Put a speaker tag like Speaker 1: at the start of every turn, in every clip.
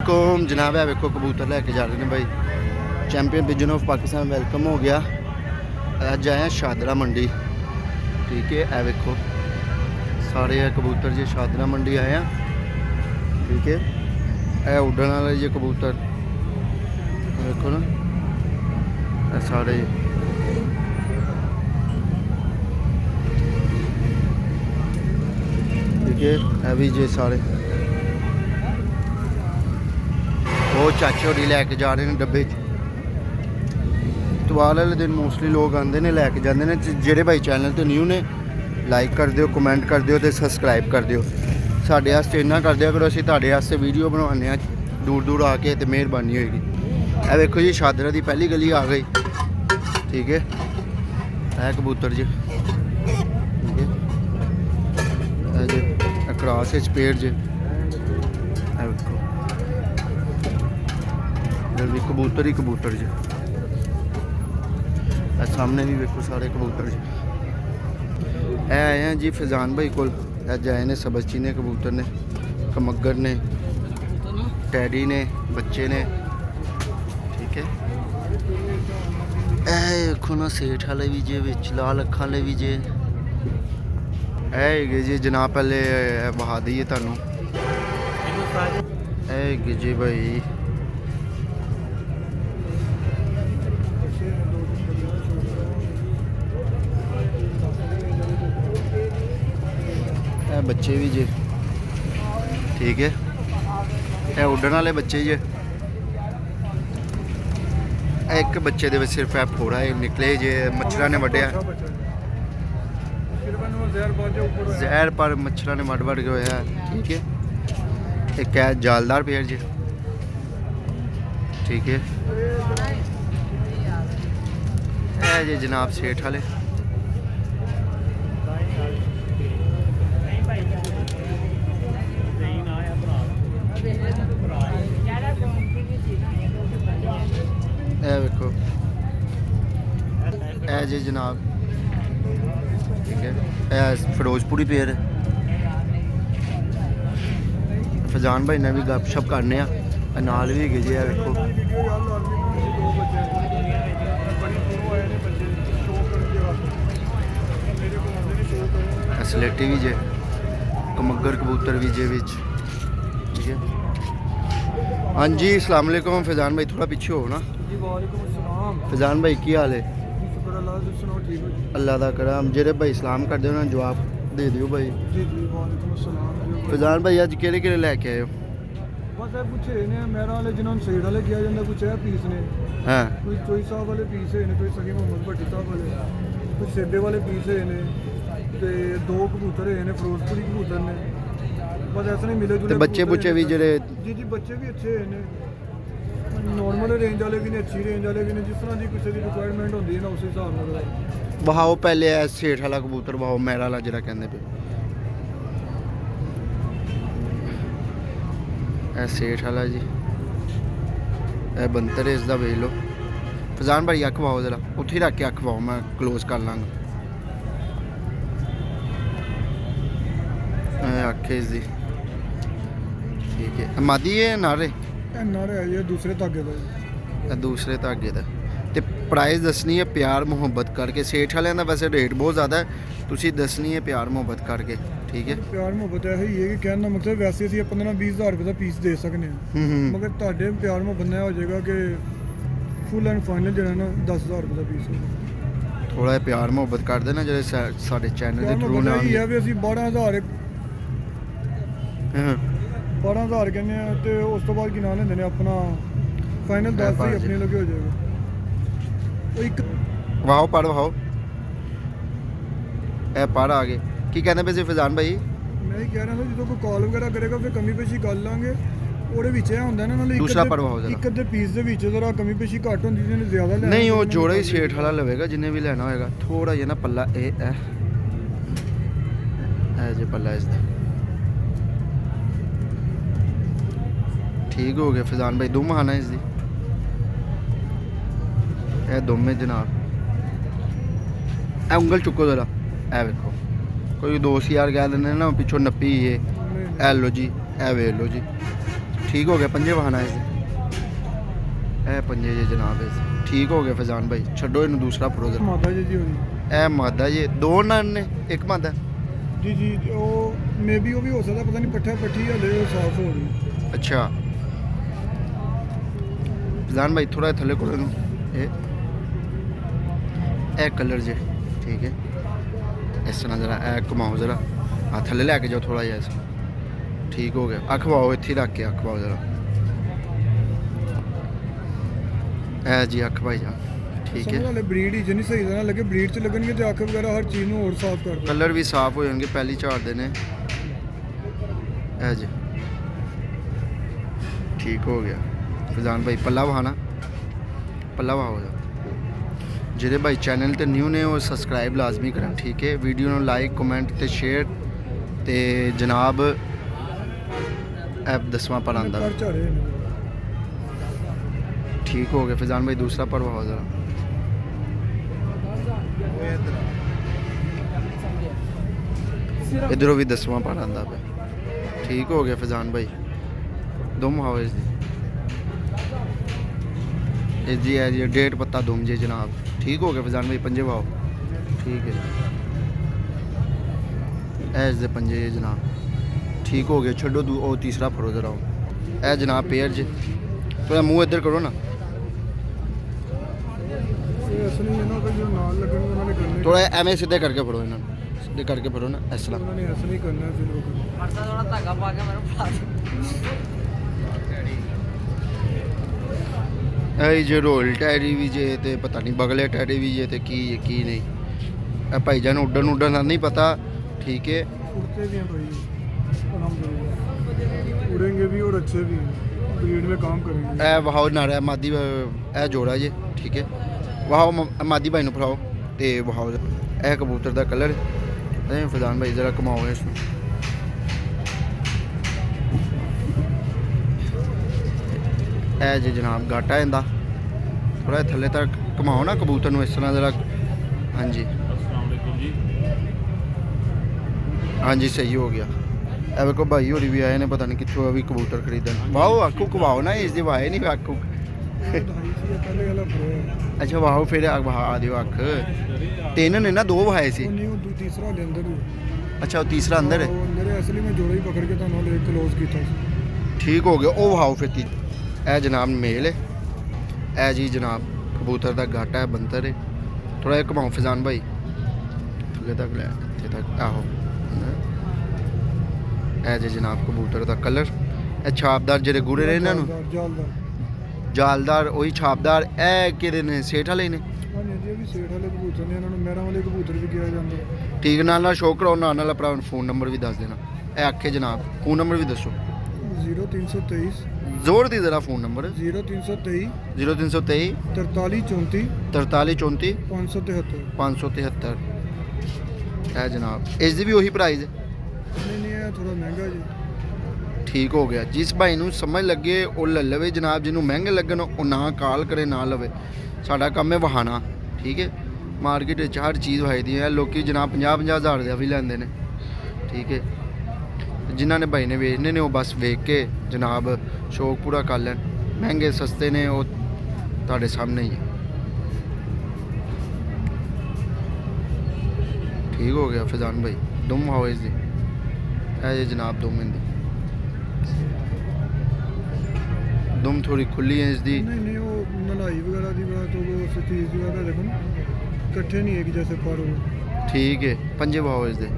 Speaker 1: वालेकुम जनाब। है वेखो कबूतर लैके जा रहे हैं भाई। Champion pigeon of Pakistan welcome हो गया। अज आए हैं शादरा मंडी। ठीक है, ए वेखो सारे कबूतर जी शादरा मंडी आए हैं। ठीक है, ए उड़न वाले जी कबूतर देखो ना, ए सारे ठीक है। ए भी जी सारे वो चाचे होरी लैके जा रहे हैं डब्बे। इतवार वाले दिन मोस्टली लोग आते हैं लैके जाते हैं। जेह्ड़े भाई चैनल तो न्यू ने लाइक कर दियो, कमेंट कर दियो, सबसक्राइब कर दियो। साढ़े वास्ते इन्ना कर दिया करो, असीं तुहाडे वास्ते वीडियो बनाने दूर दूर आके तो मेहरबानी होएगी। ए देखो जी शादरा की पहली गली आ गई। ठीक है, है कबूतर जी। ठीक है जी, क्रॉस पेड़ जी देखो भी कबूतर ही कबूतर जी। सामने भी देखो सारे कबूतर जी। ए आए हैं जी फैजान भाई को। अज आए ने सबस्ची ने कबूतर ने, कमगर ने, टैडी ने, बच्चे ने। ठीक है, ए देखो ना सेठ वाले भी जे, विच लाल अखा वाले भी जे। है जी जनाब, पहले बहा दईए तुहानू। है जी भाई बच्चे भी जे। ठीक है, ये उड़न वाले बच्चे जे। एक बच्चे दे सिर्फ है फोड़ा निकले जे, मच्छर ने वड्या जहर पर मच्छर ने वड वड के होया। ठीक है, एक है जालदार पेड़ जे। ठीक है, है जी जनाब सेठ वाले। देखो ए जी जनाब। ठीक है, फिरोजपुरी पेड़। फैजान भाई ने भी गपशप करने नाल भी गए जी। देखो स्लेटी भी जे, कमगर कबूतर भी जे विच। ठीक है, हाँ जी अस्सलाम वालेकुम फैजान भाई, थोड़ा पीछे हो ना। फैजान भाई की हाल है? अल्लाह का करम। जेरे भाई सलाम कर दो ना जवाब दे दियो भाई। फैजान भाई अज केड़े केड़े लैके आए हो?
Speaker 2: बस ये पूछे ने मेरा वाले जिन्होंने सेड वाले किया जाता, कुछ है पीस ने।
Speaker 1: हां,
Speaker 2: कोई चोई साहब वाले पीस है ने, कोई सगी मोहम्मद भट्टी साहब वाले, कुछ सेबे वाले पीस है ने, ते दो कबूतर है ने फिरोजपुरी कबूतर ने। बस ऐसा नहीं मिले जुले
Speaker 1: बच्चे बुच्चे भी जेरे।
Speaker 2: जी जी बच्चे भी अच्छे हैं, नॉर्मल रेंज वाले भी ने, अच्छी रेंज वाले भी ने, जिस तरह की किसी की रिक्वायरमेंट होती है ना उस हिसाब नाल
Speaker 1: बहाओ। पहले है सेठ वाला कबूतर बहाओ, मेरा वाला जरा कहंदे पे ए सेठ वाला जी। ए बंतर है इसका वेख लो। फैजान भाई अख पाओ जरा, उत्थे ही रख के अख पाओ, मैं क्लोज कर लाँगा अख इसकी। ठीक है, मादी है नारे
Speaker 2: नारे है ये दूसरे धागे का।
Speaker 1: दूसरे धागे का। तो प्राइस दसनी है प्यार मुहब्बत करके। सेठ वाले का वैसे रेट बहुत ज़्यादा है, तुसी दसनी है प्यार मुहब्बत करके। ठीक है,
Speaker 2: प्यार मुहब्बत है ये कि कहने का मतलब वैसे ਅਸੀਂ 15-20 हज़ार रुपये का पीस दे सकते हैं, मगर ਤੁਹਾਡੇ प्यार मुहब्बत में हो जाएगा कि फुल एंड फाइनल जो है ना 10,000 रुपये का पीस है।
Speaker 1: थोड़ा प्यार मुहब्बत कर देना जो साढ़े चैनल के थ्रू ना
Speaker 2: ये है भी ਅਸੀਂ 12,000 कहने हैं, तो उस तो बाद की ना लेंगे अपना फाइनल 10 ही अपने लगे हो जाएगा। तो एक
Speaker 1: वाहो पढ़ वाहो ए पढ़ आ गए की कहने पे फैजान भाई।
Speaker 2: मैं ही कह रहा था जो कोई कॉल वगैरह करेगा फिर कमी पेशी कर लांगे। ਉਹਦੇ ਵਿੱਚ ਇਹ ਹੁੰਦਾ ਨਾ ਨਾਲੇ
Speaker 1: दूसरा पढ़वाओ जरा।
Speaker 2: ਇੱਕ ਅੱਧੇ ਪੀਸ ਦੇ ਵਿੱਚ ਜ਼ਰਾ ਕਮੀ ਪੇਸ਼ੀ ਘੱਟ ਹੁੰਦੀ ਜਿਹਨੇ ਜ਼ਿਆਦਾ ਲੈਣਾ
Speaker 1: नहीं वो जोड़ा ही सेठ वाला लवेगा जिन्हें भी लेना होगा। थोड़ा ये ना पल्ला ए जे पल्ला इसका ठीक हो गया। फैजान भाई दुम आना इसकी ए दुम जनाब। ए उंगल चुको जरा, ए वेखो कोई दोस्त यार कह देने ना पिछों नप्पी ये। ए लो जी, ए वे लो जी। ठीक हो गया पंजे बहाना इस ए पंजे जे जनाब इस ठीक हो गया फैजान भाई छड्डो इन्हू दूसरा फड़ो जरा
Speaker 2: मादा जी होनी
Speaker 1: ए मादा जे दो नर ने एक मादा
Speaker 2: जी जी वो मे बी वो भी हो सकता पता नहीं पट्ठा पट्ठी हले साफ हो रही
Speaker 1: अच्छा फैजान भाई थोड़ा थले करो इन्हू ए कलर जे ठीक है इस तरह जरा ए घुमाओ जरा आ थले लैके जाओ थोड़ा जिहा ऐसा ठीक हो गया अख पाओ इत्थे रख के अख पाओ जरा ए जी अख भाई जान ठीक है
Speaker 2: समझ ले ब्रीड ही नहीं सही तरह लगे ब्रीड च लगनगे ते अख वगैरह हर चीज़ ਨੂੰ ਹੋਰ ਸਾਫ਼ ਕਰ ਦੋ
Speaker 1: कलर भी साफ हो जाएंगे पहली झाड़ देने ए जी ठीक हो गया फैजान भाई पल्ला बहाना पल्ला बहाओ जा ਜਿਹੜੇ भाई चैनल ਤੇ न्यू ने वो सब्सक्राइब लाजमी करन ठीक है वीडियो ਨੂੰ लाइक कमेंट ਤੇ शेयर ਤੇ जनाब ऐप 10वां पर आंदा
Speaker 2: पर ਝਾੜੇ ਨੇ
Speaker 1: ठीक हो गया फैजान भाई दूसरा पर बहाओ जरा इधरों भी 10वां पर आंदा पे ठीक हो गया फैजान भाई दुम हाओ इस जी है जी डेढ़ पत्ता दुम जी जनाब ठीक हो गया फैजान भाई पंजे भाओ ठीक है ऐस दे पंजे जी जनाब ठीक हो गया छो ओ तीसरा फड़ो जरा ए जनाब पेयर जी थोड़ा मुँह इधर करो ना
Speaker 2: ਇਹ ਅਸਲੀ ਇਹਨਾਂ ਦਾ ਜੋ ਨਾਲ ਲੱਗਣ ਉਹਨਾਂ ਨੇ ਕਰਨੇ
Speaker 1: थोड़ा एवं सीधे करके फड़ो इन्होंने सीधे करके फड़ो ना इस तरह
Speaker 2: ਉਹਨਾਂ ਨੇ ਅਸਲੀ ਕਰਨਾ ਫਿਰ ਉਹ
Speaker 3: ਮਰਸਾ ਥੋੜਾ ਧਾਗਾ ਪਾ ਕੇ ਮੈਨੂੰ ਫੜਾ ਦੇ
Speaker 1: ਇਹ ਜੇ ਰੋਲ ਟੈਰੀ ਵੀ ਜੇ ਤੇ ਪਤਾ ਨਹੀਂ ਬਗਲੇ ਟੈਰੀ ਵੀ ਜੇ ਤੇ ਕੀ ਨਹੀਂ ਇਹ ਭਾਈ ਜਾਨ ਉੱਡਣ ਦਾ ਨਹੀਂ ਪਤਾ ਠੀਕ है
Speaker 2: उड़ते भी हैं भाई अलहमदुलिल्लाह उड़ेंगे भी और अच्छे भी हैं ब्रीड में काम करेंगे
Speaker 1: ਇਹ ਵਹਾਓ ਨਾਰਾ ਮਾਦੀ ਇਹ ਜੋੜਾ ਜੇ ਠੀਕ ਹੈ ਵਹਾਓ ਮਾਦੀ ਭਾਈ ਨੂੰ ਫੜਾਓ ਤੇ ਵਹਾਓ ਇਹ ਕਬੂਤਰ ਦਾ ਕਲਰ ਇਹ ਫਜ਼ਾਨ ਭਾਈ ਜ਼ਰਾ ਕਮਾਓ ਇਸ ਨੂੰ ਇਹ ਜੀ ਜਨਾਬ ਗਾਟਾ ਇਹਦਾ ਥੋੜਾ ਥੱਲੇ ਤੱਕ ਕਮਾਓ ਨਾ ਕਬੂਤਰ ਨੂੰ ਇਸ ਤਰ੍ਹਾਂ ਜ਼ਰਾ ਹਾਂਜੀ ਹਾਂਜੀ ਸਹੀ ਹੋ ਗਿਆ ਇਹ ਵੇਖੋ ਭਾਈ ਹੋਰੀ ਵੀ ਆਏ ਨੇ ਪਤਾ ਨਹੀਂ ਕਿੱਥੋਂ ਆ ਵੀ ਕਬੂਤਰ ਖਰੀਦਣ ਵਾਓ ਆਖੂ ਕਵਾਓ ਨਾ ਇਸ ਦੀ ਵਾਏ ਨਹੀਂ ਆਖੂ
Speaker 2: पहले वाला प्रो है
Speaker 1: ਅੱਛਾ ਵਾਓ ਫਿਰ ਵਹਾ ਦਿਓ ਅੱਖ ਤਿੰਨ ਨੇ ਨਾ ਦੋ ਵਹਾਏ ਸੀ
Speaker 2: वो नहीं वो तीसरा ले अंदर ही
Speaker 1: ਅੱਛਾ ਉਹ ਤੀਸਰਾ ਅੰਦਰ ਹੈ
Speaker 2: वो अंदर है असली में जोड़ा ही पकड़ के था ले क्लोज किया
Speaker 1: ਠੀਕ ਹੋ ਗਿਆ ਉਹ ਵਹਾਓ ਫਿਰ ਇਹ ਜਨਾਬ ਮੇਲ ਹੈ ਇਹ ਜੀ ਜਨਾਬ ਕਬੂਤਰ ਦਾ ਗਾਟਾ ਹੈ ਬੰਤਰ ਹੈ ਥੋੜਾ ਜਿਹਾ ਘਮਾਓ ਫਜ਼ਾਨ ਭਾਈ ਥੱਲੇ ਤੱਕ ਲੈ ਇੱਥੇ ਤੱਕ ਆਹੋ ਇਹ ਜੀ ਜਨਾਬ ਕਬੂਤਰ ਦਾ ਕਲਰ ਇਹ ਛਾਪਦਾਰ ਜਿਹੜੇ ਗੂੜੇ ਨੇ ਇਹਨਾਂ ਨੂੰ
Speaker 2: जालदार
Speaker 1: ਜਾਲਦਾਰ ਉਹੀ ਛਾਪਦਾਰ ਇਹ ਕਿਹਦੇ ਨੇ ਸੇਠ ਵਾਲੇ ਨੇ
Speaker 2: हाँ जी ये भी सेठ वाले कबूतर ने इन्होंने मेरा वाले कबूतर भी किया जाता है
Speaker 1: ਠੀਕ ਨਾਲ ਸ਼ੋਅ ਕਰਾਓ ਨਾਲ ਆਪਣਾ ਫੋਨ ਨੰਬਰ ਵੀ ਦੱਸ ਦੇਣਾ ਇਹ ਆਖੇ ਜਨਾਬ ਫੋਨ ਨੰਬਰ ਵੀ ਦੱਸੋ
Speaker 2: 0323
Speaker 1: ਜ਼ੋਰ ਦੀ ਜ਼ਰਾ ਫੋਨ ਨੰਬਰ
Speaker 2: 0323
Speaker 1: 0323
Speaker 2: 43 34
Speaker 1: 43 34
Speaker 2: 573
Speaker 1: 573 ਇਹ ਜਨਾਬ ਇਸ ਦੀ ਵੀ ਉਹੀ ਪ੍ਰਾਈਸ ਹੈ
Speaker 2: नहीं नहीं है थोड़ा महंगा जी
Speaker 1: ਠੀਕ ਹੋ ਗਿਆ ਜਿਸ ਭਾਈ ਨੂੰ ਸਮਝ ਲੱਗੇ ਉਹ ਲੈ ਲਵੇ ਜਨਾਬ ਜਿਹਨੂੰ ਮਹਿੰਗੇ ਲੱਗਣ ਉਹ ਨਾ ਕਾਲ ਕਰੇ ਨਾ ਲਵੇ ਸਾਡਾ ਕੰਮ ਹੈ ਵਹਾਣਾ ਠੀਕ ਹੈ ਮਾਰਕੀਟ ਵਿੱਚ ਹਰ ਚੀਜ਼ ਵਹਾਈਦੀ ਹੈ ਲੋਕੀ ਜਨਾਬ 50 ਹਜ਼ਾਰ ਦਾ ਵੀ ਲੈਂਦੇ ਨੇ ਠੀਕ ਹੈ ਜਿਨ੍ਹਾਂ ਨੇ ਭਾਈ ਨੇ ਵੇਚਨੇ ਨੇ ਉਹ ਬਸ ਵੇਖ ਕੇ ਜਨਾਬ ਸ਼ੌਕ ਪੂਰਾ ਕਰ ਲੈਣ ਮਹਿੰਗੇ ਸਸਤੇ ਨੇ ਉਹ ਤੁਹਾਡੇ ਸਾਹਮਣੇ ਹੀ ਹੈ ਠੀਕ ਹੋ ਗਿਆ ਫਜ਼ਾਨ ਭਾਈ ਦੁਮ ਹਾਉਸ ਦੀ ਇਹ ਜੀ ਜਨਾਬ ਦੁਮ ਇੰਦੀ दुम थोड़ी खुली है इसकी
Speaker 2: नहीं नहीं वो नलाई वगैरह की बात हो उस चीज़ की बात है देखो ना इकट्ठे नहीं है कि जैसे पर हो
Speaker 1: ठीक है पंजे भाव इसके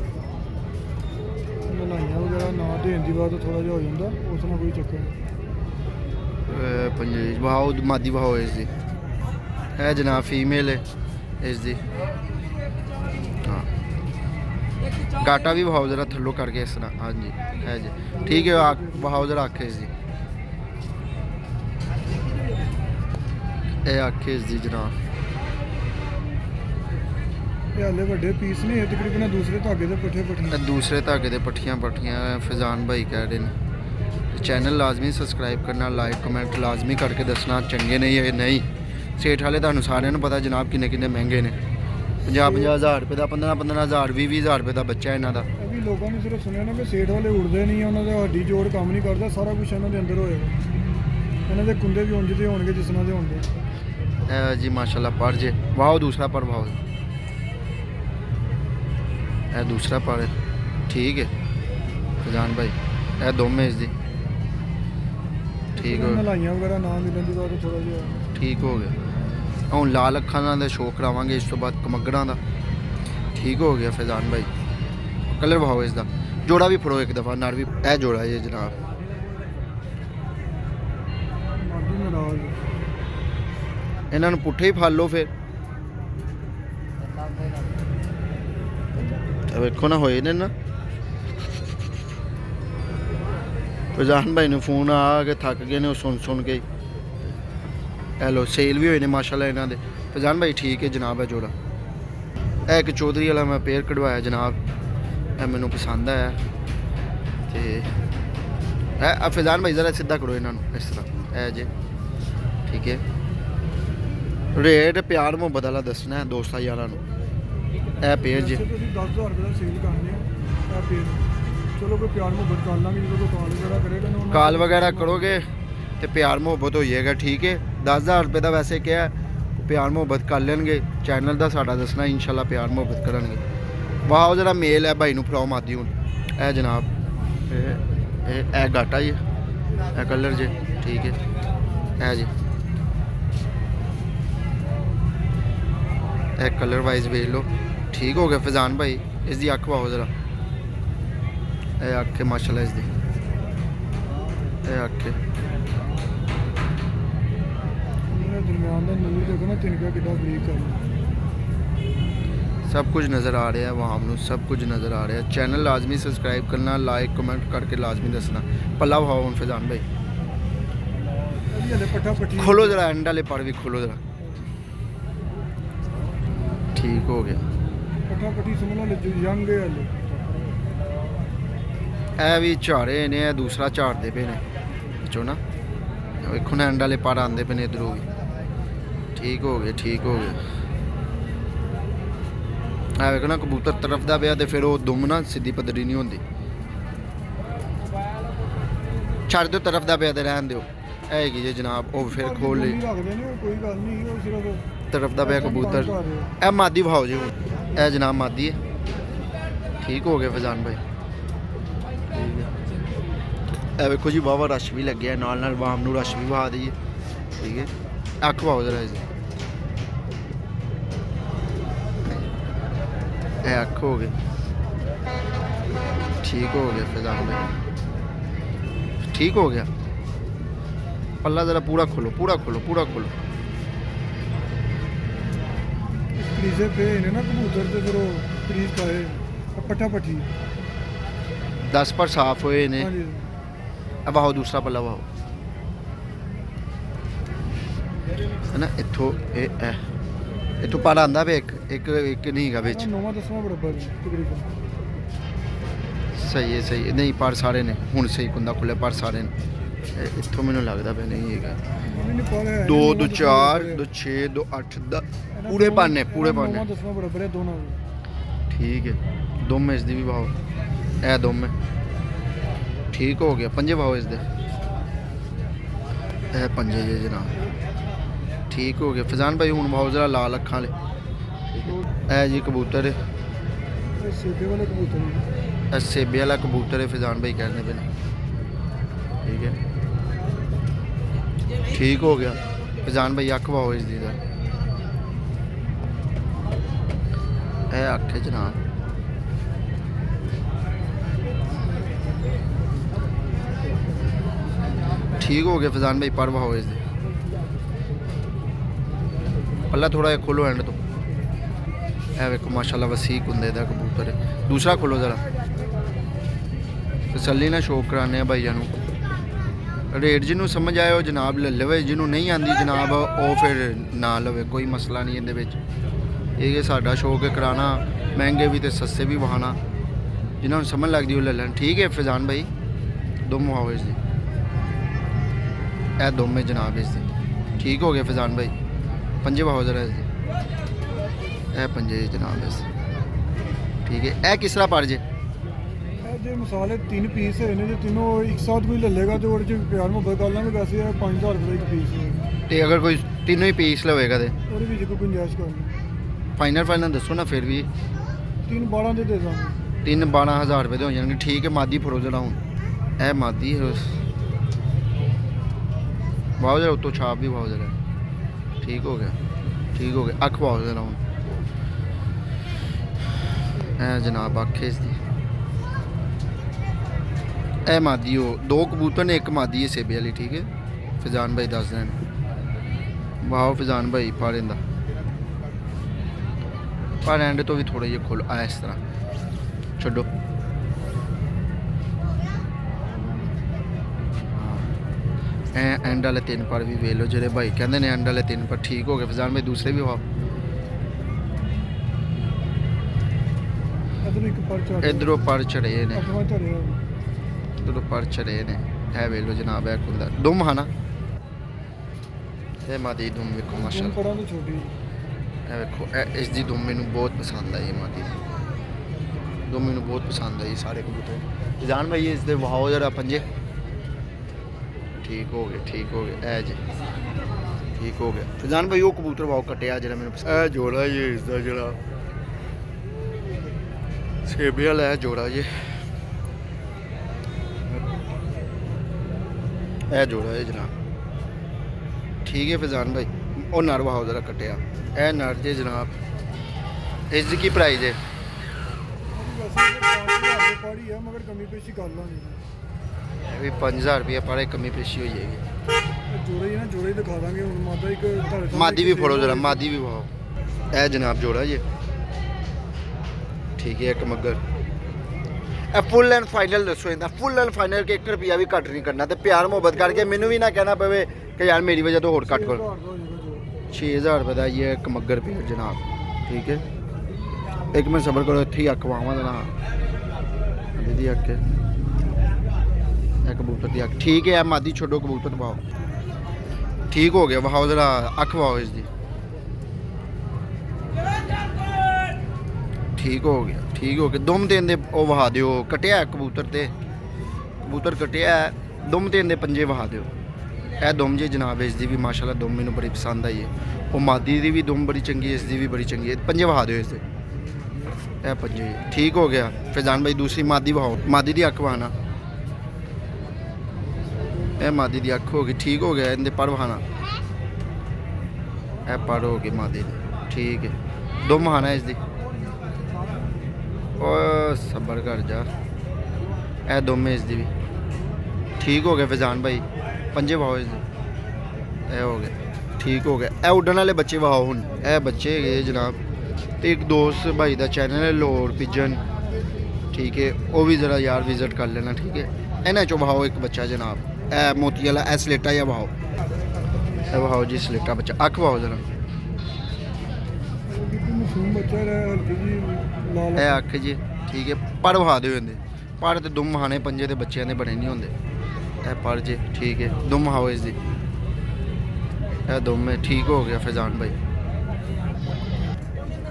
Speaker 2: नलाइयाँ वगैरह ना देने की बात थोड़ा जिहा हो जाता उस नाल कोई चक्कर नहीं
Speaker 1: पंजे भाव मादी भाव इसकी है जनाब फीमेल है इसकी हाँ गाटा भी भाव जरा थल्लो करके इस तरह हाँ जी है जी ठीक है भाव जरा आखे इसकी ਇਹ ਆਖੇ ਇਸ ਦੀ ਜਨਾਬ
Speaker 2: ਇਹ ਹਾਲੇ ਵੱਡੇ ਪੀਸ ਨਹੀਂ ਇਹ ਤਕਰੀਬਨ ਦੂਸਰੇ ਧਾਗੇ ਦੇ ਪੱਠੇ
Speaker 1: ਇਹ ਦੂਸਰੇ ਧਾਗੇ ਦੇ ਪੱਠੀਆਂ ਫਜ਼ਾਨ ਭਾਈ ਕਹਿ ਰਹੇ ਨੇ ਚੈਨਲ ਲਾਜ਼ਮੀ ਸਬਸਕ੍ਰਾਈਬ ਕਰਨਾ ਲਾਈਕ ਕਮੈਂਟ ਲਾਜ਼ਮੀ ਕਰਕੇ ਦੱਸਣਾ ਚੰਗੇ ਨਹੀਂ ਹੈ ਨਹੀਂ ਸੇਠ ਵਾਲੇ ਤੁਹਾਨੂੰ ਸਾਰਿਆਂ ਨੂੰ ਪਤਾ ਜਨਾਬ ਕਿੰਨੇ ਮਹਿੰਗੇ ਨੇ 50 ਹਜ਼ਾਰ ਰੁਪਏ ਦਾ 15 ਹਜ਼ਾਰ 20 ਹਜ਼ਾਰ ਰੁਪਏ ਦਾ ਬੱਚਾ ਇਹਨਾਂ ਦਾ
Speaker 2: ਕਿਉਂਕਿ ਲੋਕਾਂ ਨੇ ਸਿਰਫ ਸੁਣਿਆ ਨਾ ਕਿ ਸੇਠ ਵਾਲੇ ਉੜਦੇ ਨਹੀਂ, ਉਹਨਾਂ ਦਾ ਹੱਡੀ ਜੋੜ ਕੰਮ ਨਹੀਂ ਕਰਦਾ, ਸਾਰਾ ਕੁਝ ਇਹਨਾਂ ਦੇ ਅੰਦਰ ਹੋਏਗਾ। ਇਹਨਾਂ ਦੇ ਕੁੰਡੇ ਵੀ ਉਂਝ ਦੇ ਹੋਣਗੇ ਜਿਸ ਤਰ੍ਹਾਂ ਦੇ ਹੋਣਗੇ।
Speaker 1: ਇਹ ਜੀ ਮਾਸ਼ਾਅੱਲਾ ਪਰ ਜੇ ਵਾਓ, ਦੂਸਰਾ ਪਰ ਵਾਓ, ਇਹ ਦੂਸਰਾ ਪਰ ਹੈ। ਠੀਕ ਹੈ ਫੈਜ਼ਾਨ ਭਾਈ, ਇਹ ਦੋਵੇਂ ਇਸ ਦੀ ਠੀਕ ਹੋ
Speaker 2: ਨਲਾਈਆਂ ਵਗੈਰਾ ਨਾ ਮਿਲਣ ਦੀ ਬਾਅਦ ਥੋੜਾ ਜਿਹਾ
Speaker 1: ਠੀਕ ਹੋ ਗਿਆ। ਹੁਣ ਲਾਲ ਅੱਖਾਂ ਦਾ ਸ਼ੋਅ ਕਰਾਵਾਂਗੇ, ਇਸ ਤੋਂ ਬਾਅਦ ਕਮਗੜਾਂ ਦਾ। ਠੀਕ ਹੋ ਗਿਆ ਫੈਜ਼ਾਨ ਭਾਈ। ਕਲਰ ਵਾਓ ਇਸ ਦਾ। ਜੋੜਾ ਵੀ ਫੜੋ ਇੱਕ ਦਫਾ, ਨਰ ਵੀ। ਇਹ ਜੋੜਾ ਜੀ ਜਨਾਬ,
Speaker 2: ਮਾਦੀ ਨਾਰਾਜ਼।
Speaker 1: ਇਹਨਾਂ ਨੂੰ ਪੁੱਠੇ ਹੀ ਫੜ ਲਓ ਫਿਰ। ਇਹ ਵੇਖੋ ਨਾ ਹੋਏ ਨੇ ਨਾ। ਫੈਜ਼ਾਨ ਭਾਈ ਨੂੰ ਫੋਨ ਆ ਕੇ ਥੱਕ ਗਏ ਨੇ ਉਹ ਸੁਣ ਕੇ। ਹੈਲੋ, ਸੇਲ ਵੀ ਹੋਏ ਨੇ ਮਾਸ਼ਾਅੱਲਾ ਇਹਨਾਂ ਦੇ। ਫੈਜ਼ਾਨ ਭਾਈ ਠੀਕ ਹੈ ਜਨਾਬ। ਹੈ ਜੋੜਾ ਇਹ ਇੱਕ ਚੌਧਰੀ ਵਾਲਾ ਮੈਂ ਪੇਅਰ ਕਢਵਾਇਆ ਜਨਾਬ, ਇਹ ਮੈਨੂੰ ਪਸੰਦ ਆਇਆ। ਤੇ ਇਹ ਫੈਜ਼ਾਨ ਭਾਈ ਜ਼ਰਾ ਸਿੱਧਾ ਕਰੋ ਇਹਨਾਂ ਨੂੰ ਇਸ ਤਰ੍ਹਾਂ, ਇਹ ਜੇ ਠੀਕ ਹੈ। ਰੇਟ ਪਿਆਰ ਮੁਹੱਬਤ ਵਾਲਾ ਦੱਸਣਾ ਹੈ ਦੋਸਤਾਂ ਯਾਰਾਂ ਨੂੰ। ਇਹ ਪੇਅਰ ਜੇ
Speaker 2: ਤੁਸੀਂ 10,000 ਰੁਪਏ ਦਾ ਸੇਲ ਕਰਨੇ ਆ ਇਹ ਪੇਜ। ਚਲੋ ਕੋਈ ਪਿਆਰ ਮੁਹੱਬਤ ਕਰ ਲਾਂਗੇ, ਜਦੋਂ ਕੋਈ ਕਾਲ ਵਗੈਰਾ ਕਰੇਗਾ ਨਾ ਉਹਨਾਂ
Speaker 1: ਕਾਲ ਵਗੈਰਾ ਕਰੋਗੇ ਤੇ ਪਿਆਰ ਮੁਹੱਬਤ ਹੋ ਜਾਏਗਾ। ਠੀਕ ਹੈ 10,000 ਰੁਪਏ ਦਾ ਵੈਸੇ ਕਿਹਾ, ਪਿਆਰ ਮੁਹੱਬਤ ਕਰ ਲੈਣਗੇ। ਚੈਨਲ ਦਾ ਸਾਡਾ ਦੱਸਣਾ, ਇਨਸ਼ਾਅੱਲਾ ਪਿਆਰ ਮੁਹੱਬਤ ਕਰਨਗੇ। ਵਾਹ ਜਿਹੜਾ ਮੇਲ ਹੈ ਭਾਈ ਨੂੰ ਫੜਾਓ ਮਾਦੀ ਹੁਣ। ਇਹ ਜਨਾਬ ਇਹ ਗਾਟਾ ਜੀ, ਇਹ ਕਲਰ ਜੇ ਠੀਕ ਹੈ। ਇਹ ਜੀ ਇਹ ਕਲਰ ਵਾਈਜ਼ ਵੇਖ ਲਓ। ਠੀਕ ਹੋ ਗਿਆ ਫੈਜ਼ਾਨ ਭਾਈ। ਇਸ ਦੀ ਅੱਖ ਵਾਓ ਜ਼ਰਾ, ਇਹ ਅੱਖ ਹੈ ਮਾਸ਼ਾਅੱਲਾ ਇਸ ਦੀ, ਇਹ ਅੱਖ ਹੈ।
Speaker 2: ਦਰਮਿਆਨ ਦਾ ਨੂਰ ਦੇਖੋ ਨਾ, ਤਿਨਕਾ ਕਿੱਡਾ ਬਰੀਕ ਹੈ।
Speaker 1: सब कुछ नज़र आ रहा है वहाँ ਨੂੰ, सब कुछ नज़र आ रहा है। चैनल लाजमी सब्सक्राइब करना, लाइक कमेंट करके लाजमी दसना। पल्ला भाव ਹੁਣ फैजान भाई
Speaker 2: ਅभी ਹਲੇ ਪੱਠਾ ਪੱਠੀ
Speaker 1: खोलो जरा, एंड वाले पर भी खोलो जरा। ठीक हो गया।
Speaker 2: ਪੱਠਾ ਪੱਠੀ ਸਮਝ ਲਓ ਜੰਗ ਹੈ ਹਲੇ।
Speaker 1: ਇਹ ਵੀ ਝਾੜੇ ਨੇ, ਇਹ ਦੂਸਰਾ ਝਾੜਦੇ ਪਏ ਨੇ ਵਿੱਚੋਂ ਨਾ। ਵੇਖੋ ਨਾ ਐਂਡ ਵਾਲੇ ਪਰ ਆਉਂਦੇ ਪਏ ਨੇ ਇੱਧਰੋਂ ਵੀ। ਠੀਕ ਹੋ ਗਏ, ਠੀਕ ਹੋ ਗਏ। ਇਹ ਵੇਖੋ ਨਾ ਕਬੂਤਰ ਤਰਫ ਦਾ ਪਿਆ ਤੇ ਫਿਰ ਉਹ ਦੁਮ ਨਾ ਸਿੱਧੀ ਪੱਧਰੀ ਨਹੀਂ ਹੁੰਦੀ। ਛੱਡ ਦਿਓ ਤਰਫ ਦਾ ਪਿਆ ਤੇ ਰਹਿਣ ਦਿਓ। ਇਹ ਹੈਗੀ ਜੇ ਜਨਾਬ, ਉਹ ਫਿਰ ਖੋਲ ਲਈ।
Speaker 2: ਰੱਖਦੇ ਨੇ ਕੋਈ ਗੱਲ ਨਹੀਂ, ਉਹ ਸਿਰਫ
Speaker 1: ਤਰਫ ਦਾ ਪਿਆ ਕਬੂਤਰ। ਇਹ ਮਾਦੀ ਭਾਓ ਜੀ ਹੁਣ। ਇਹ ਜਨਾਬ ਮਾਦੀ ਹੈ। ਠੀਕ ਹੋ ਗਿਆ ਫੈਜ਼ਾਨ ਭਾਈ। ਇਹ ਵੇਖੋ ਜੀ ਵਾਵਾ ਰਸ਼ ਵੀ ਲੱਗਿਆ, ਨਾਲ ਵਾਮ ਨੂੰ ਰਸ਼ ਵੀ ਵਹਾ ਦਈਏ। ਠੀਕ ਹੈ ਅੱਖ ਪਾਓ ਜਰਾ ਜੀ। ਇਹ ਅੱਖ ਹੋ ਗਏ। ਠੀਕ ਹੋ ਗਿਆ ਫੈਜ਼ਾਨ भाई, ठीक हो गया। पल्ला ज़रा पूरा खोलो, पूरा खोलो, पूरा खोलो।
Speaker 2: क्रीजे पे ने ना कबूतर ते फिर वो क्रीज पाए पट्ठा पट्टी
Speaker 1: 10 पर साफ होए ने।
Speaker 2: हाँ जी
Speaker 1: अब आओ दूसरा पल्ला वाओ है ना। इथों पर आंदा पे एक नहीं है बिच।
Speaker 2: 9-10 बराबर तकरीबन।
Speaker 1: सही है, सही है। नहीं पर सारे ने हुण सही कुंदा खुले पर सारे ने। इथों मैनूं लगदा पे नहीं है। 2 2 4 2 6 2 8 10 पूरे पाने, पूरे पाने
Speaker 2: 9-10 बराबर है दोनों।
Speaker 1: ठीक है। दुम इस दी भी भाओ, ए दुम है। ठीक हो गया। पंजे भाओ इस दे, ए पंजे जे जनाब। ठीक हो गया फैजान भाई। हुण भाओ जरा लाल अखां वाले। ए जी कबूतर है,
Speaker 2: ये सेबे वाले कबूतर हैं।
Speaker 1: ए सेबे वाला कबूतर है फैजान भाई कहने पे। ठीक है। ठीक हो गया फैजान भाई। अख भाओ इस दी दा, ए अख है जनाब। ठीक हो गया फैजान भाई। पर भाओ इस दे। पल्ला थोड़ा खोलो एंड तो। है वेखो माशाल्लाह वसीक हुंदे दा कबूतर है। दूसरा खोलो जरा, तसल्ली ना शौक कराने भाईया नूं। रेट जिन्हों समझ आए वो जनाब ले लवे, जिन्हों नहीं आती जनाब वो फिर ना लवे, कोई मसला नहीं इहदे विच। ये साडा शौक है कराना, महंगे भी तो सस्ते भी बहाना। जिन्होंने समझ लगती वो ले लैन। ठीक है फैजान भाई। दुम आओ इस दी, ए दुम है जनाब इस दी। ठीक हो गया फैजान भाई। पंजे भाओ जरा इस दी, ए पंजे जनाब इस। ठीक है। ए किस तरह पर जे
Speaker 2: ਜੇ ਮਿਸਾਲ ਹੈ 3 ਪੀਸ ਹੈ ਨੇ, ਜੇ ਤਿੰਨੋਂ ਇੱਕ ਸਾਥ ਕੋਈ ਲੈ ਲੇਗਾ ਤੇ ਉਹਦੇ 'ਚ ਪਿਆਰ ਮੁਹੱਬਤ ਕਰ ਲਾਂਗੇ। ਵੈਸੇ ਇਹ 5000 ਰੁਪਏ ਦਾ ਇੱਕ ਪੀਸ ਹੈ,
Speaker 1: ਤੇ ਅਗਰ ਕੋਈ ਤਿੰਨੋਂ ਹੀ ਪੀਸ ਲਵੇਗਾ ਤੇ
Speaker 2: ਉਹਦੇ ਵਿੱਚ ਕੋਈ ਗੁੰਜਾਇਸ਼ ਕਰ ਲਈ
Speaker 1: ਫਾਈਨਲ ਦੱਸੋ ਨਾ। ਫਿਰ ਵੀ
Speaker 2: 3 12 ਦੇ ਦਾਂਗੇ।
Speaker 1: 12,000 ਰੁਪਏ ਦੇ ਹੋ ਜਾਣਗੇ। ਠੀਕ ਹੈ, ਮਾਦੀ ਫਰੋਜ਼ਨ ਹੁਣ ਇਹ ਮਾਦੀ ਵਾਓ ਜਰਾ ਉੱਤੋਂ ਛਾਪ ਵੀ ਵਾਓ ਜਰਾ। ਠੀਕ ਹੋ ਗਿਆ ਅੱਖ ਵਾਓ ਜਰਾ ਹੁਣ। ਇਹ ਜਨਾਬ ਅੱਖ ਇਸ ਦੀ। ਇਹ ਮਾਦੀ ਹੋ 2 ਕਬੂਤਰ ਨੇ, ਇੱਕ ਮਾਦੀ ਹੈ ਸੇਬੇ ਵਾਲੀ। ਠੀਕ ਹੈ, ਫਜ਼ਾਨ ਭਾਈ ਦੱਸ ਦੇਣ। ਵਾਓ ਫਜ਼ਾਨ ਭਾਈ ਪਾ ਲੈਂਦਾ, ਪਰ ਐਂਡ ਤੋਂ ਵੀ ਥੋੜਾ ਜਿਹਾ ਖੁੱਲ ਆ ਇਸ ਤਰ੍ਹਾਂ ਛੱਡੋ। एंड वाले 3 पर भी वे लो जो भाई कहते हैं एंड वाले 3 पर। ठीक हो गए फजान भाई, दूसरे भी वाओ। इधरों पर चढ़े ने, इधरों पर चढ़े ने। है वे लो जनाब, है कुंदा दुम है ना, ये मादी दुम वेखो माशाल्लाह। वेखो इसकी दुम मैनू बहुत पसंद आई। मादी दुम मैनू बहुत पसंद आई सारे कबूतर। फजान भाई इसके वाओ जरा पंजे। ठीक हो गए ऐ जी, ठीक हो गया फजान भाई। वो कबूतर वाओ कटिया जरा मैंने ऐ जोड़ा जी इसका जरा सेबे वाला है जोड़ा जी। ऐ जोड़ा है जनाब। ठीक है फजान भाई, वो नर वाओ जरा कटिया। ऐ नर जी जनाब। इसकी प्राइस है
Speaker 2: मगर कमी पेशी कर लांगे
Speaker 1: भी 5000 रुपये पर कमी पेशी हो जाएगी।
Speaker 2: जोड़ा ही ना, जोड़ा ही दिखा देंगे ਹੁਣ ਮਾਦਾ ਇੱਕ
Speaker 1: मादी भी फड़ो जरा, मादी भी वाओ। ए जनाब जोड़ा जी। ठीक है, एक मगर। ए फुल एंड फाइनल दसो इंदा। फुल एंड फाइनल के 1 रुपया भी घट नहीं करना ते प्यार मोहब्बत करके मैनू भी ना कहना पवे कि यार मेरी वजह तो होर घट करो। 6000 रुपये का ये एक मगर पेड़ जनाब। ठीक है, एक मिनट सबर करो, इत्थे ही अख वावां देना दीदी अख कबूतर की अख। ठीक है, मादी छोड़ो कबूतर पाओ। ठीक हो गया, वहाओ जरा अख वाओ इसकी। ठीक हो गया दुम देन दे ओ वहा दियो। कटिया कबूतर ते कबूतर कटिया दुम देन दे पंजे वहा दियो। ए दुम जी जनाब इसकी भी माशाल्लाह दुम मैनू बड़ी पसंद आई है। वो मादी की भी दुम बड़ी चंगी है, इसकी भी बड़ी चंगी है। पंजे वहा दियो इसके, ए पंजे। ठीक हो गया फैजान भाई, दूसरी मादी वहाओ। मादी की अख वहाना, ए मादी की अख हो गई। ठीक हो गया, इनके पर वहाना। ए पर हो गई मादी दी। ठीक है, दुम वहाना इसकी। और सबर कर जा, ए दुम है इसकी भी। ठीक हो गया फैजान भाई, पंजे वहाओ इसके। ए हो गया, ठीक हो गया। ए उड़न वाले बच्चे वहाओ हुन। ए बच्चे है जनाब। तो एक दोस्त भाई का चैनल है लाहौर पिजन। ठीक है, वो भी ज़रा यार विजिट कर लेना। ठीक है, इन्हें चो वहाओ एक बच्चा जनाब। ए मोती वाला ए स्लेटा या वहाओ। ए वहाओ जी स्लेटा बच्चा। अख वहाओ जरा। ए अख जी। ठीक है, पर वहा दो इन्हें। पर तो दुम वहाने पंजे तो बच्चों के बने नहीं होंगे। ए पर जी। ठीक है, दुम वहाओ इसकी। ए दुम है। ठीक हो गया फैजान भाई।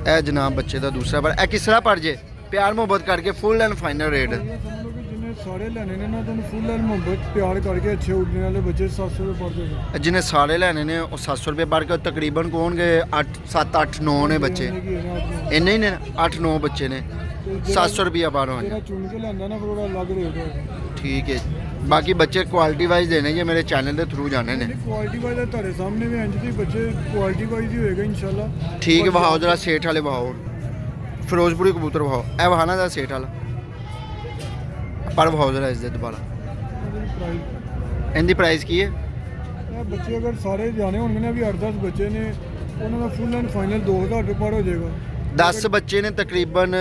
Speaker 1: ए जनाब बच्चे का दूसरा पर। ए किस तरह पर जे प्यार मोहब्बत करके फुल एंड फाइनल रेट।
Speaker 2: सारे लेने ने ना तो फुल एंड मोहब्बत प्यार करके अच्छे उड़ने वाले बच्चे 700 रुपये पड़ जाए।
Speaker 1: जिन्हें सारे लेने ने वो 700 रुपये पड़ के तकरीबन कौन गए 8 7 8 9 ने बच्चे। इन्ने ही ने 8 9 बच्चे ने 700 रुपया पर हो।
Speaker 2: चुन के लाना ना फिर अलग रेट है।
Speaker 1: ठीक है, बाकी बच्चे क्वालिटी वाइज देने जे मेरे चैनल के थ्रू जाने ने।
Speaker 2: क्वालिटी वाइज तेरे सामने भी इंज दी बच्चे क्वालिटी वाइज ही होएगा इंशाल्लाह।
Speaker 1: ठीक है, वहाओ जरा सेठ वाले वहाओ। फिरोजपुरी कबूतर वहाओ। ए वहाना दा सेठ वाला पर वहाओ जरा इस दोबारा। इनकी प्राइस की है?
Speaker 2: बच्चे अगर सारे जाने होंगे ना, भी 8-10 बच्चे ने, उन्होंने फुल एंड फाइनल 2000 रुपये पर हो जाएगा।
Speaker 1: 10 बच्चे ने तकरीबन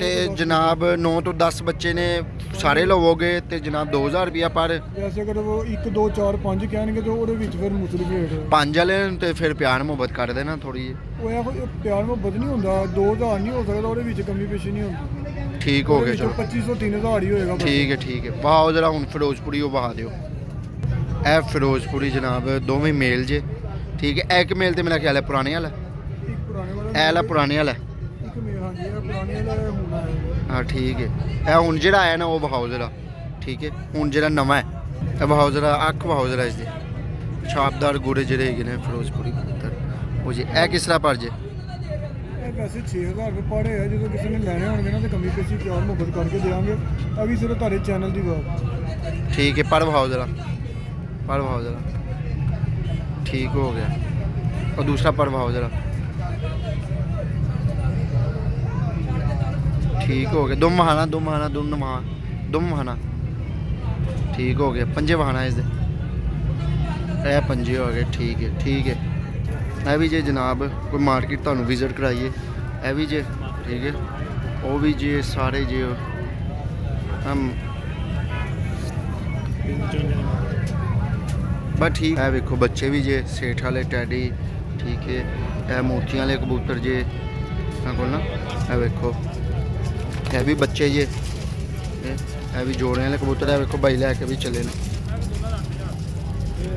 Speaker 1: ते जनाब 9 तो 10 बच्चे ने सारे लवोगे तो जनाब 2000 रुपया पर।
Speaker 2: वैसे अगर वो 1 2 4 5 कहणगे तो ਉਹਦੇ ਵਿੱਚ ਫਿਰ ਮੁਸਲਿਮ ਰੇਟ ਹੈ।
Speaker 1: 5 ਵਾਲੇ ਨੂੰ ਤੇ ਫਿਰ ਪਿਆਰ ਮੁਹੱਬਤ ਕਰ ਦੇਣਾ ਥੋੜੀ ਜਿਹੀ।
Speaker 2: ਉਹ ਇਹ ਪਿਆਰ ਮੁਹੱਬਤ ਨਹੀਂ ਹੁੰਦਾ, 2000 ਨਹੀਂ ਹੋ ਸਕਦਾ, ਉਹਦੇ ਵਿੱਚ ਕਮੀ ਪੇਸ਼ੀ ਨਹੀਂ ਹੁੰਦੀ।
Speaker 1: ਠੀਕ ਹੋ ਗਿਆ, ਚਲੋ
Speaker 2: 2500 3000 ਹੀ ਹੋਏਗਾ।
Speaker 1: ਠੀਕ ਹੈ ਵਾਓ ਜਰਾ ਹੁਣ ਫਿਰੋਜ਼ਪੁਰੀ ਉਹ ਵਹਾ ਦਿਓ। ਇਹ ਫਿਰੋਜ਼ਪੁਰੀ ਜਨਾਬ ਦੋਵੇਂ ਮੇਲ ਜੇ। ਠੀਕ ਹੈ, ਇੱਕ ਮੇਲ ਤੇ ਮੇਰਾ ਖਿਆਲ ਹੈ ਪੁਰਾਣੇ ਵਾਲਾ,
Speaker 2: ਇੱਕ ਪੁਰਾਣੇ ਵਾਲਾ,
Speaker 1: ਇਹ ਵਾਲਾ ਪੁਰਾਣੇ ਵਾਲਾ।
Speaker 2: ਇੱਕ ਮੇਲ ਹਾਂਜੀ ਇਹ ਪੁਰਾਣੇ ਵਾਲਾ ਹੋਣਾ ਹੈ।
Speaker 1: ਹਾਂ ਠੀਕ ਹੈ। ਇਹ ਹੁਣ ਜਿਹੜਾ ਆਇਆ ਨਾ ਉਹ ਵਿਖਾਓ ਜ਼ਰਾ, ਠੀਕ ਹੈ। ਹੁਣ ਜਿਹੜਾ ਨਵਾਂ ਹੈ ਇਹ ਵਿਖਾਓ ਜ਼ਰਾ, ਅੱਖ ਵਿਖਾਓ ਜ਼ਰਾ ਇਸਦੀ, ਛਾਪਦਾਰ ਗੂੜੇ ਜਿਹੜੇ ਹੈਗੇ ਨੇ ਫਿਰੋਜ਼ਪੁਰੀ ਕਬੂਤਰ ਉਹ ਜੀ। ਇਹ ਕਿਸ ਤਰ੍ਹਾਂ ਪਰ ਜੇ?
Speaker 2: ਇਹ ਵੈਸੇ 6000 ਰੁਪਏ ਪੜੇ ਆ, ਜਦੋਂ ਕਿਸੇ ਨੇ ਲੈਣੇ ਹੋਣਗੇ ਨਾ ਤੇ ਕਮੀ ਪੇਸ਼ੀ ਪਿਆਰ ਮੁਹੱਬਤ ਕਰਕੇ ਦੇਵਾਂਗੇ। ਇਹ ਵੀ ਸਿਰਫ ਤੁਹਾਡੇ ਚੈਨਲ ਦੀ ਬਾਤ।
Speaker 1: ਠੀਕ ਹੈ, ਪਰ ਵਿਖਾਓ ਜ਼ਰਾ, ਪਰ ਵਿਖਾਓ ਜ਼ਰਾ, ਠੀਕ ਹੋ ਗਿਆ। और दूसरा पर भाव जरा, ठीक हो गया। दुम महाना दुम महाना दुम नमहा दुम महाना ठीक हो गया। पंजे बहाना इसदे ए पंजे हो गए, ठीक है ठीक है। ए भी जे जनाब कोई मार्केट तुहानू विजिट कराइए, ए भी जे ठीक है, वो भी जे सारे जे हम बस ठीक है। वेखो बच्चे भी जे सेठ वाले टैडी, ठीक है। यह मोतियां वाले कबूतर जे को ना, यह वेखो यह भी बच्चे जे, यह भी जोड़े वाले कबूतर। है वेखो भाई लैके भी चले ने,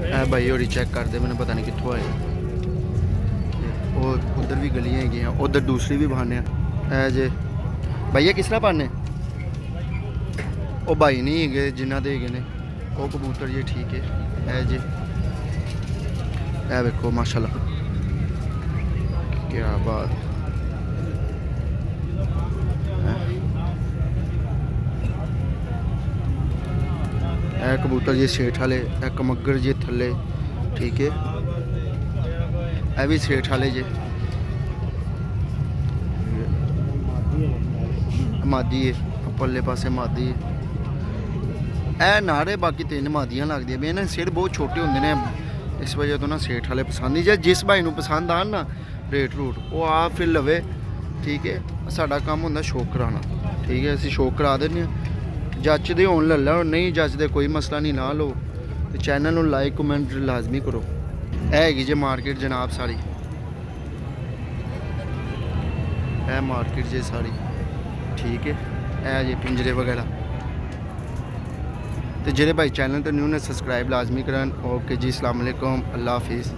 Speaker 1: यह भाई होरी चेक करते, मैंने पता नहीं कितों आए। और उधर भी गलियाँ हैं, उधर दूसरी भी बहाने है जे। भैया किस तरह पाने? वो भाई नहीं है जिन्हों के है वो कबूतर जे, ठीक है। है जे यह वेखो माशाल्लाह क्या बात। यह कबूतर जे सेठ वाले, यह कमगर जे थले, ठीक है। यह भी सेठ वाले जे, मादी है पल्ले पासे मादी है। ਇਹ ਨਾਰੇ ਬਾਕੀ 3 ਮਾਦੀਆਂ ਲੱਗਦੀਆਂ ਵੀ ਇਹਨਾਂ ਦੇ ਸਿਰ ਬਹੁਤ ਛੋਟੇ ਹੁੰਦੇ ਨੇ, ਇਸ ਵਜ੍ਹਾ ਤੋਂ ਨਾ ਸੇਠ ਵਾਲੇ ਪਸੰਦ ਹੀ। ਜੇ ਜਿਸ ਭਾਈ ਨੂੰ ਪਸੰਦ ਆਣ ਨਾ ਰੇਟ ਰੂਟ ਉਹ ਆ ਫਿਰ ਲਵੇ, ਠੀਕ ਹੈ। ਸਾਡਾ ਕੰਮ ਹੁੰਦਾ ਸ਼ੌਕ ਕਰਾਉਣਾ, ਠੀਕ ਹੈ। ਅਸੀਂ ਸ਼ੌਕ ਕਰਾ ਦਿੰਦੇ ਹਾਂ, ਜੱਚਦੇ ਹੋਣ ਲੈ ਲਓ, ਨਹੀਂ ਜੱਚਦੇ ਕੋਈ ਮਸਲਾ ਨਹੀਂ, ਨਾ ਲਓ। ਤੇ ਚੈਨਲ ਨੂੰ ਲਾਈਕ ਕਮੈਂਟ ਲਾਜ਼ਮੀ ਕਰੋ। ਇਹ ਹੈਗੀ ਜੇ ਮਾਰਕੀਟ ਜਨਾਬ ਸਾਰੀ, ਇਹ ਮਾਰਕੀਟ ਜੇ ਸਾਰੀ, ਠੀਕ ਹੈ। ਇਹ ਜੇ ਪਿੰਜਰੇ ਵਗੈਰਾ। तो जेरे भाई चैनल तो न्यू ने सब्सक्राइब लाजमी करन। ओके जी, अस्सलाम वालेकुम, अल्लाह हाफिज़।